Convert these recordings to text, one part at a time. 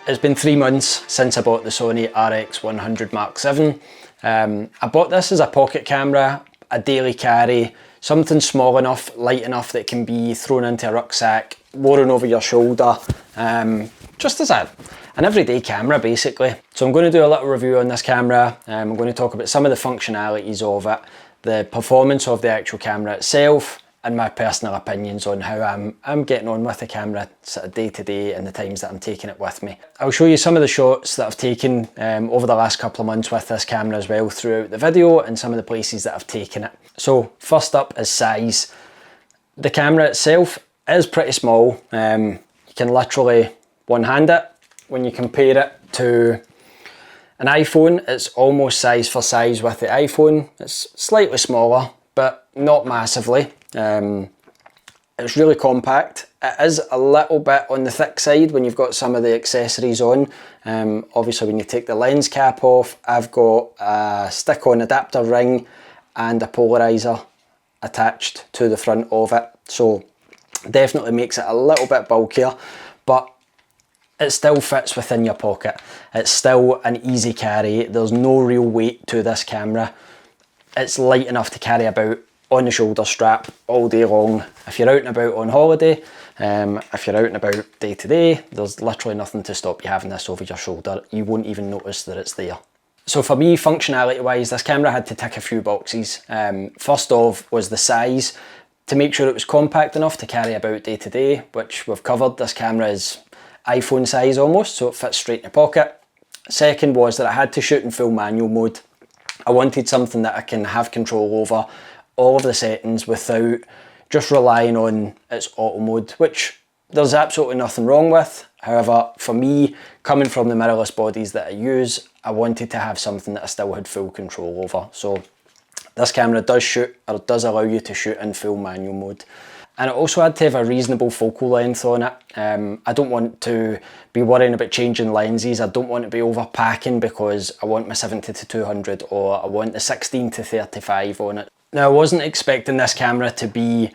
It's been 3 months since I bought the Sony RX100 Mark VII. I bought this as a pocket camera, a daily carry, something small enough, light enough that can be thrown into a rucksack, worn over your shoulder, just as an everyday camera basically. So I'm going to do a little review on this camera. I'm going to talk about some of the functionalities of it, the performance of the actual camera itself, and my personal opinions on how I'm getting on with the camera sort of day to day and the times that I'm taking it with me. I'll show you some of the shots that I've taken over the last couple of months with this camera as well throughout the video, and some of the places that I've taken it. So first up is size. The camera itself is pretty small. You can literally one-hand it. When you compare it to an iPhone, it's almost size for size with the iPhone. It's slightly smaller, but not massively. It's really compact. It is a little bit on the thick side when you've got some of the accessories on. Obviously when you take the lens cap off, I've got a stick-on adapter ring and a polarizer attached to the front of it. So definitely makes it a little bit bulkier, but it still fits within your pocket. It's still an easy carry. There's no real weight to this camera. It's light enough to carry about on the shoulder strap all day long. If you're out and about on holiday, if you're out and about day to day, there's literally nothing to stop you having this over your shoulder. You won't even notice that it's there. So for me, functionality wise, this camera had to tick a few boxes. First off was the size, to make sure it was compact enough to carry about day to day, which we've covered. This camera is iPhone size almost, so it fits straight in your pocket. Second was that I had to shoot in full manual mode. I wanted something that I can have control over all of the settings without just relying on its auto mode, which there's absolutely nothing wrong with. However, for me, coming from the mirrorless bodies that I use, I wanted to have something that I still had full control over. So this camera does shoot, or does allow you to shoot in full manual mode. And it also had to have a reasonable focal length on it. I don't want to be worrying about changing lenses. I don't want to be overpacking because I want my 70-200 or I want the 16-35 on it. Now, I wasn't expecting this camera to be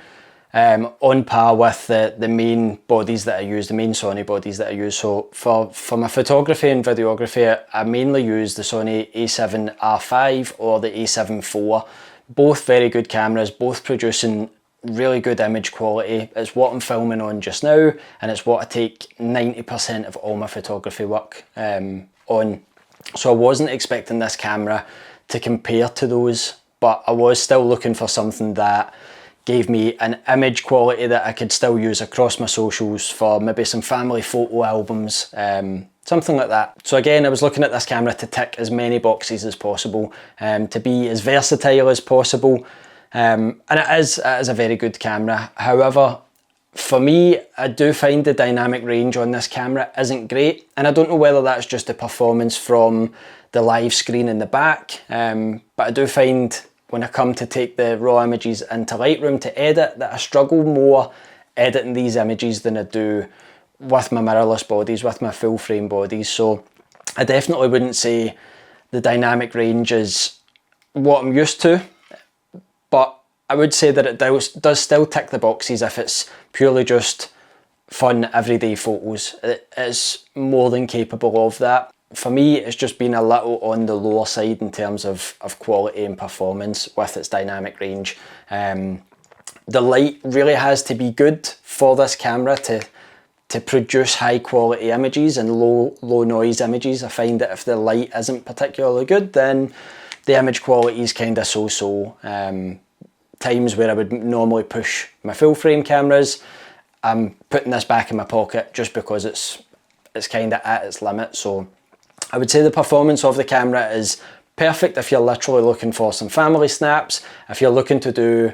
on par with the main bodies that I use, the main Sony bodies that I use. So for my photography and videography, I mainly use the Sony a7R5 or the a7 IV. Both very good cameras, both producing really good image quality. It's what I'm filming on just now, and it's what I take 90% of all my photography work on. So I wasn't expecting this camera to compare to those, but I was still looking for something that gave me an image quality that I could still use across my socials for maybe some family photo albums, something like that. So again, I was looking at this camera to tick as many boxes as possible, to be as versatile as possible. And it is a very good camera. However, for me, I do find the dynamic range on this camera isn't great, and I don't know whether that's just the performance from the live screen in the back, but I do find when I come to take the raw images into Lightroom to edit that I struggle more editing these images than I do with my mirrorless bodies, with my full frame bodies. So I definitely wouldn't say the dynamic range is what I'm used to, but I would say that it does still tick the boxes if it's purely just fun everyday photos. It is more than capable of that. For me, it's just been a little on the lower side in terms of quality and performance with its dynamic range. The light really has to be good for this camera to produce high quality images and low noise images. I find that if the light isn't particularly good, then the image quality is kind of so-so. Times where I would normally push my full frame cameras, I'm putting this back in my pocket just because it's kind of at its limit. So I would say the performance of the camera is perfect if you're literally looking for some family snaps. If you're looking to do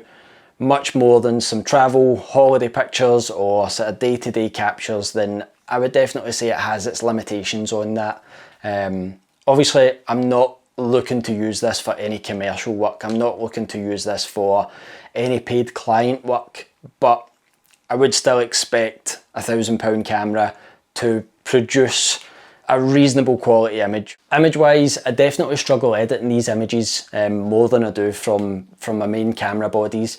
much more than some travel, holiday pictures or sort of day-to-day captures, then I would definitely say it has its limitations on that. Obviously, I'm not looking to use this for any commercial work. I'm not looking to use this for any paid client work, but I would still expect a £1,000 camera to produce a reasonable quality image. Image wise, I definitely struggle editing these images more than I do from my main camera bodies.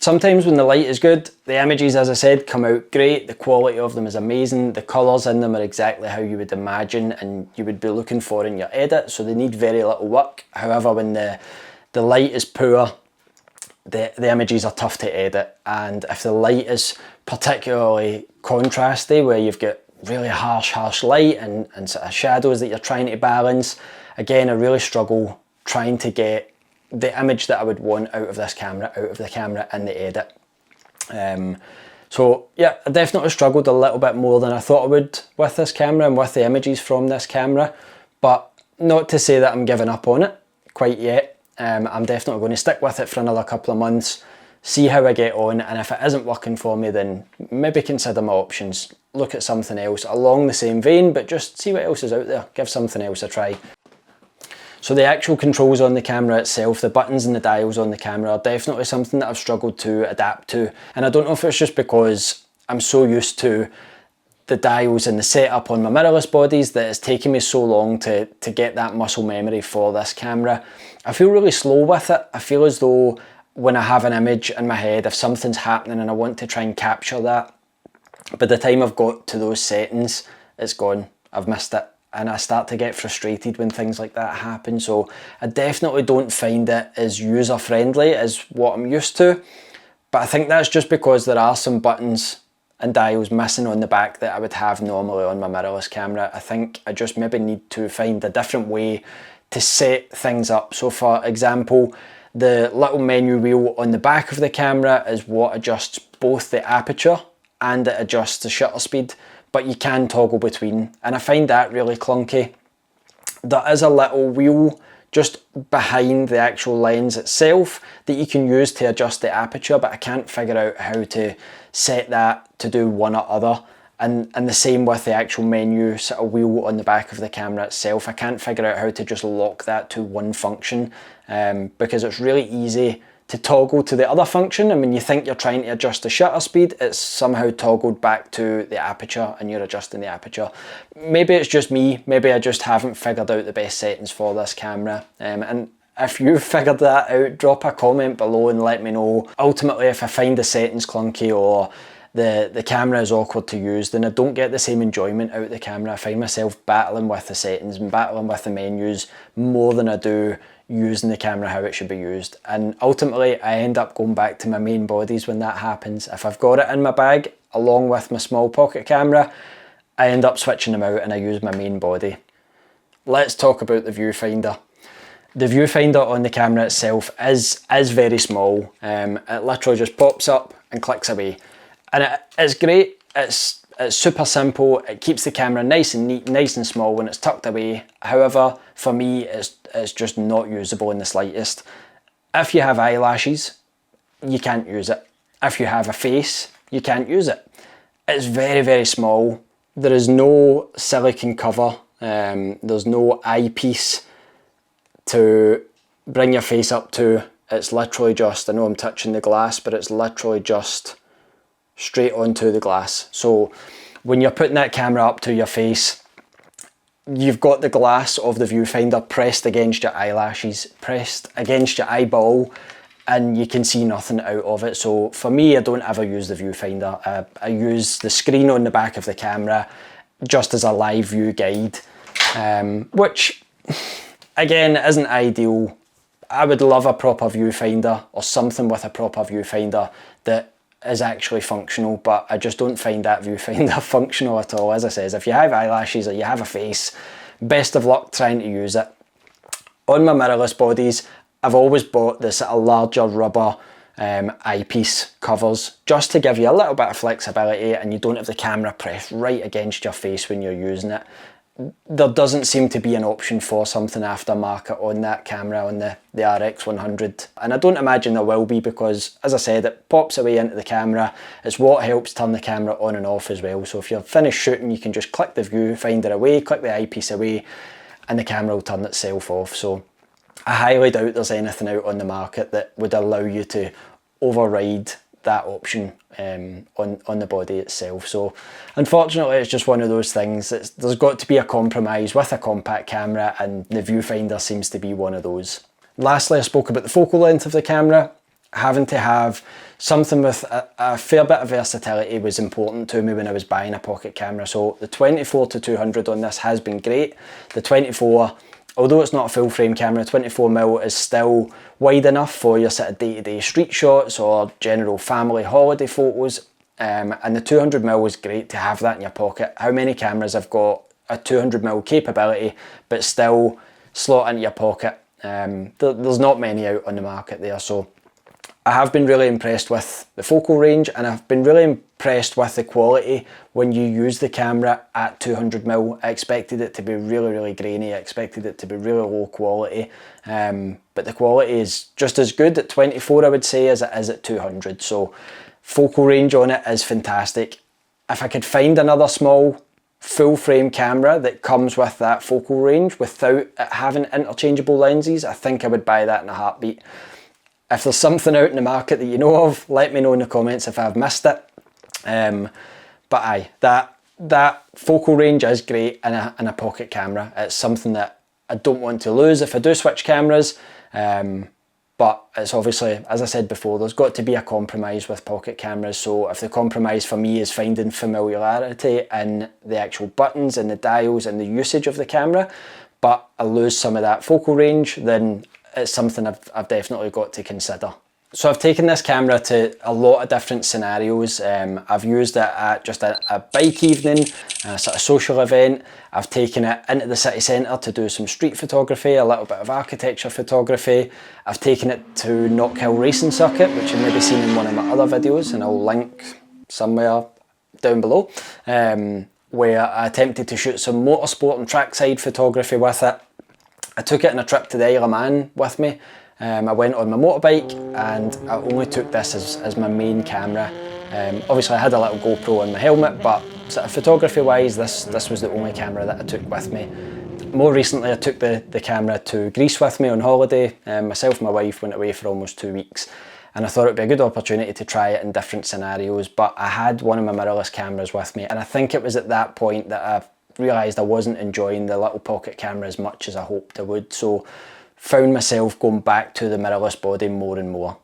Sometimes when the light is good, the images, as I said, come out great. The quality of them is amazing. The colours in them are exactly how you would imagine and you would be looking for in your edit, so they need very little work. However, when the light is poor, the images are tough to edit, and if the light is particularly contrasty, where you've got really harsh light and sort of shadows that you're trying to balance, again, I really struggle trying to get the image that I would want out of this camera, out of the camera in the edit. So yeah, I definitely struggled a little bit more than I thought I would with this camera and with the images from this camera, but not to say that I'm giving up on it quite yet. I'm definitely going to stick with it for another couple of months, see how I get on, and if it isn't working for me, then maybe consider my options, look at something else along the same vein, but just see what else is out there, give something else a try. So the actual controls on the camera itself, the buttons and the dials on the camera, are definitely something that I've struggled to adapt to. And I don't know if it's just because I'm so used to the dials and the setup on my mirrorless bodies that it's taken me so long to get that muscle memory for this camera. I feel really slow with it. I feel as though when I have an image in my head, if something's happening and I want to try and capture that, by the time I've got to those settings, it's gone. I've missed it. And I start to get frustrated when things like that happen. So I definitely don't find it as user-friendly as what I'm used to. But I think that's just because there are some buttons and dials missing on the back that I would have normally on my mirrorless camera. I think I just maybe need to find a different way to set things up. So for example, the little menu wheel on the back of the camera is what adjusts both the aperture and it adjusts the shutter speed, but you can toggle between, and I find that really clunky. There is a little wheel just behind the actual lens itself that you can use to adjust the aperture, but I can't figure out how to set that to do one or other. And the same with the actual menu sort of wheel on the back of the camera itself. I can't figure out how to just lock that to one function because it's really easy to toggle to the other function, and when you think you're trying to adjust the shutter speed, it's somehow toggled back to the aperture and you're adjusting the aperture. Maybe it's just me, maybe I just haven't figured out the best settings for this camera. And if you've figured that out, drop a comment below and let me know. Ultimately, if I find the settings clunky or the camera is awkward to use, then I don't get the same enjoyment out of the camera. I find myself battling with the settings and battling with the menus more than I do using the camera how it should be used, and ultimately I end up going back to my main bodies when that happens. If I've got it in my bag along with my small pocket camera, I end up switching them out and I use my main body. Let's talk about the viewfinder. The viewfinder on the camera itself is very small. It literally just pops up and clicks away, and it's great. It's super simple. It keeps the camera nice and neat, nice and small when it's tucked away. However, for me, it's just not usable in the slightest. If you have eyelashes, you can't use it. If you have a face, you can't use it. It's very small. There is no silicone cover. There's no eyepiece to bring your face up to. It's literally just, I know I'm touching the glass, but it's literally just straight onto the glass. So when you're putting that camera up to your face, you've got the glass of the viewfinder pressed against your eyelashes, pressed against your eyeball, and you can see nothing out of it. So for me, I don't ever use the viewfinder. I use the screen on the back of the camera just as a live view guide, which again isn't ideal. I would love a proper viewfinder or something with a proper viewfinder that is actually functional, but I just don't find that viewfinder functional at all. As I says, if you have eyelashes or you have a face, best of luck trying to use it. On my mirrorless bodies, I've always bought this larger rubber eyepiece covers just to give you a little bit of flexibility and you don't have the camera pressed right against your face when you're using it. There doesn't seem to be an option for something aftermarket on that camera, on the RX100, and I don't imagine there will be because, as I said, it pops away into the camera. It's what helps turn the camera on and off as well. So if you're finished shooting, you can just click the viewfinder away, click the eyepiece away, and the camera will turn itself off. So I highly doubt there's anything out on the market that would allow you to override that option on the body itself. So unfortunately, it's just one of those things. There's got to be a compromise with a compact camera, and the viewfinder seems to be one of those. Lastly, I spoke about the focal length of the camera. having to have something with a fair bit of versatility was important to me when I was buying a pocket camera. So the 24-200 on this has been great. The 24, although it's not a full frame camera, 24mm is still wide enough for your sort of day-to-day street shots or general family holiday photos. And the 200mm is great to have that in your pocket. How many cameras have got a 200mm capability but still slot into your pocket? There's not many out on the market there. So I have been really impressed with the focal range, and I've been really impressed with the quality when you use the camera at 200mm. I expected it to be really, really grainy. I expected it to be really low quality, but the quality is just as good at 24, I would say, as it is at 200. So focal range on it is fantastic. If I could find another small full frame camera that comes with that focal range without it having interchangeable lenses, I think I would buy that in a heartbeat. If there's something out in the market that you know of, let me know in the comments if I've missed it. But aye, that focal range is great in a pocket camera. It's something that I don't want to lose if I do switch cameras. But it's obviously, as I said before, there's got to be a compromise with pocket cameras. So if the compromise for me is finding familiarity in the actual buttons and the dials and the usage of the camera, but I lose some of that focal range, then it's something I've definitely got to consider. So I've taken this camera to a lot of different scenarios. I've used it at just a bike evening, a sort of social event. I've taken it into the city centre to do some street photography, a little bit of architecture photography. I've taken it to Knockhill Racing Circuit, which you've maybe seen in one of my other videos, and I'll link somewhere down below, where I attempted to shoot some motorsport and trackside photography with it. I took it on a trip to the Isle of Man with me. I went on my motorbike, and I only took this as my main camera. Obviously I had a little GoPro on my helmet, but sort of photography wise, this was the only camera that I took with me. More recently I took the camera to Greece with me on holiday. Myself and my wife went away for almost 2 weeks, and I thought it would be a good opportunity to try it in different scenarios, but I had one of my mirrorless cameras with me, and I think it was at that point that I realised I wasn't enjoying the little pocket camera as much as I hoped I would, so found myself going back to the mirrorless body more and more,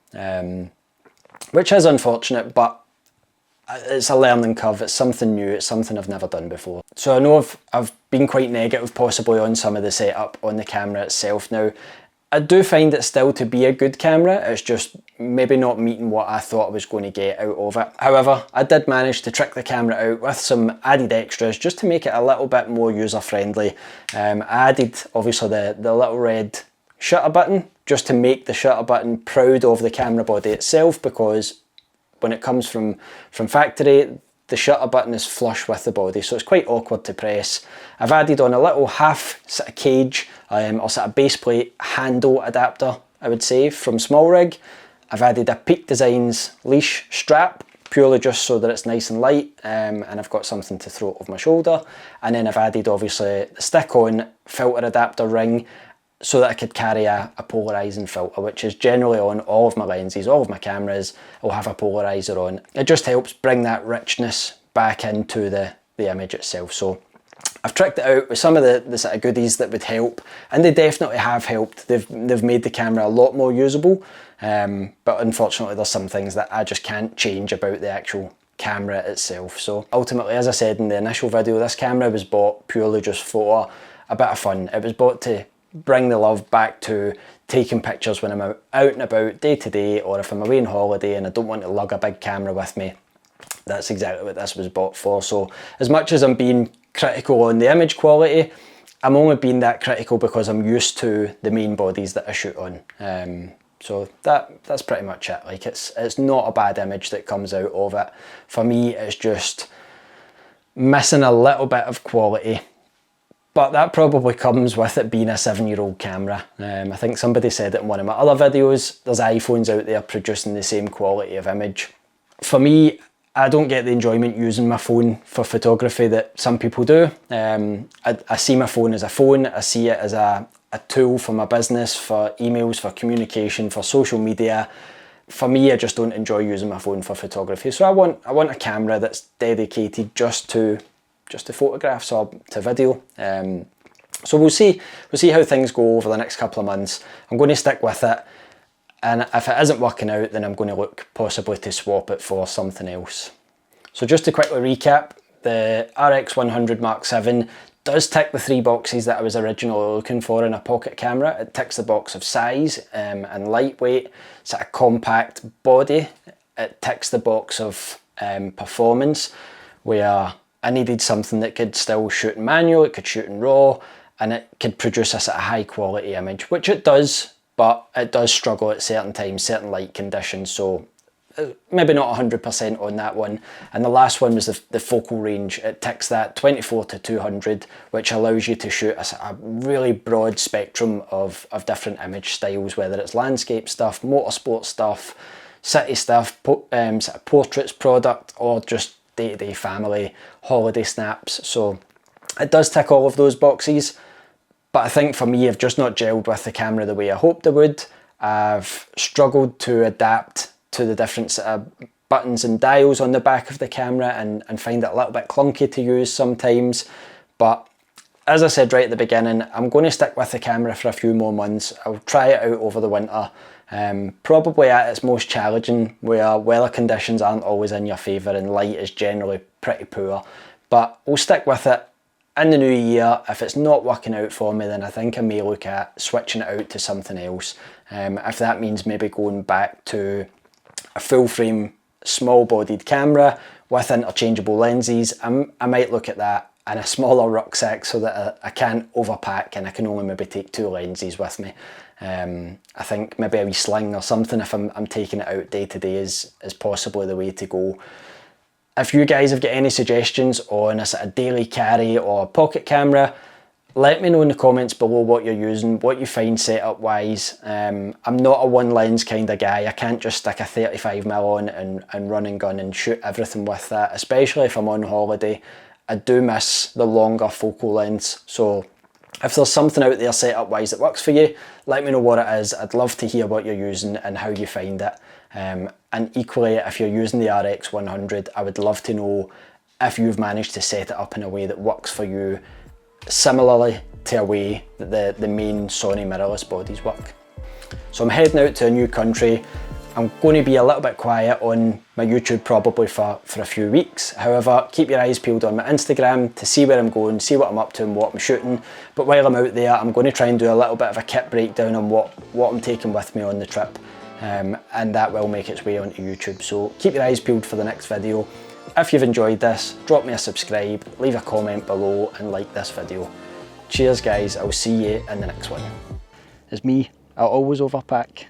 which is unfortunate, but it's a learning curve. It's something new, it's something I've never done before. So I know I've been quite negative possibly on some of the setup on the camera itself. Now, I do find it still to be a good camera, it's just maybe not meeting what I thought I was going to get out of it. However, I did manage to trick the camera out with some added extras just to make it a little bit more user friendly. I added obviously the little red shutter button just to make the shutter button proud of the camera body itself, because when it comes from factory, the shutter button is flush with the body, so it's quite awkward to press. I've added on a little half sort of cage or sort of base plate handle adapter, I would say, from SmallRig. I've added a Peak Designs leash strap, purely just so that it's nice and light, and I've got something to throw over my shoulder. And then I've added obviously the stick-on filter adapter ring, so that I could carry a polarizing filter, which is generally on all of my lenses, all of my cameras will have a polarizer on. It just helps bring that richness back into the image itself. So I've tricked it out with some of the sort of goodies that would help, and they definitely have helped. They've made the camera a lot more usable, but unfortunately there's some things that I just can't change about the actual camera itself. So ultimately, as I said in the initial video, this camera was bought purely just for a bit of fun. It was bought to bring the love back to taking pictures when I'm out and about day to day, or if I'm away on holiday and I don't want to lug a big camera with me. That's exactly what this was bought for. So as much as I'm being critical on the image quality, I'm only being that critical because I'm used to the main bodies that I shoot on. So that's pretty much it. Like it's not a bad image that comes out of it. For me, it's just missing a little bit of quality. But that probably comes with it being a 7-year-old camera. I think somebody said it in one of my other videos, there's iPhones out there producing the same quality of image. For me, I don't get the enjoyment using my phone for photography that some people do. I see my phone as a phone, I see it as a tool for my business, for emails, for communication, for social media. For me, I just don't enjoy using my phone for photography. So I want a camera that's dedicated just to photographs or to video. So we'll see how things go over the next couple of months. I'm going to stick with it. and if it isn't working out, then I'm going to look possibly to swap it for something else. So just to quickly recap, the RX100 Mark VII does tick the 3 boxes that I was originally looking for in a pocket camera. It ticks the box of size and lightweight, sort of compact body. It ticks the box of performance, where I needed something that could still shoot in manual, it could shoot in RAW, and it could produce a sort of high quality image, which it does, but it does struggle at certain times, certain light conditions, so maybe not 100% on that one. And the last one was the focal range. It ticks that 24 to 200, which allows you to shoot a really broad spectrum of different image styles, whether it's landscape stuff, motorsport stuff, city stuff, sort of portraits product, or just day-to-day family holiday snaps. So it does tick all of those boxes, but I think for me, I've just not gelled with the camera the way I hoped I would. I've struggled to adapt to the different sort of buttons and dials on the back of the camera and find it a little bit clunky to use sometimes. But as I said right at the beginning, I'm going to stick with the camera for a few more months. I'll try it out over the winter, probably at its most challenging, where weather conditions aren't always in your favour and light is generally pretty poor. But we'll stick with it in the new year. If it's not working out for me, then I think I may look at switching it out to something else. If that means maybe going back to a full frame, small bodied camera with interchangeable lenses, I might look at that in a smaller rucksack so that I can't overpack and I can only maybe take 2 lenses with me. I think maybe a wee sling or something, if I'm taking it out day to day, is possibly the way to go. If you guys have got any suggestions on a sort of daily carry or pocket camera, let me know in the comments below what you're using, what you find setup wise. I'm not a one lens kind of guy. I can't just stick a 35mm on and run and gun and shoot everything with that, especially if I'm on holiday. I do miss the longer focal lengths, so if there's something out there setup wise that works for you, let me know what it is. I'd love to hear what you're using and how you find it. And equally, if you're using the RX100, I would love to know if you've managed to set it up in a way that works for you, similarly to a way that the main Sony mirrorless bodies work. So I'm heading out to a new country. I'm going to be a little bit quiet on my YouTube probably for a few weeks. However, keep your eyes peeled on my Instagram to see where I'm going, see what I'm up to and what I'm shooting. But while I'm out there, I'm going to try and do a little bit of a kit breakdown on what I'm taking with me on the trip. And that will make its way onto YouTube. So keep your eyes peeled for the next video. If you've enjoyed this, drop me a subscribe, leave a comment below and like this video. Cheers guys, I'll see you in the next one. It's me, I'll always overpack.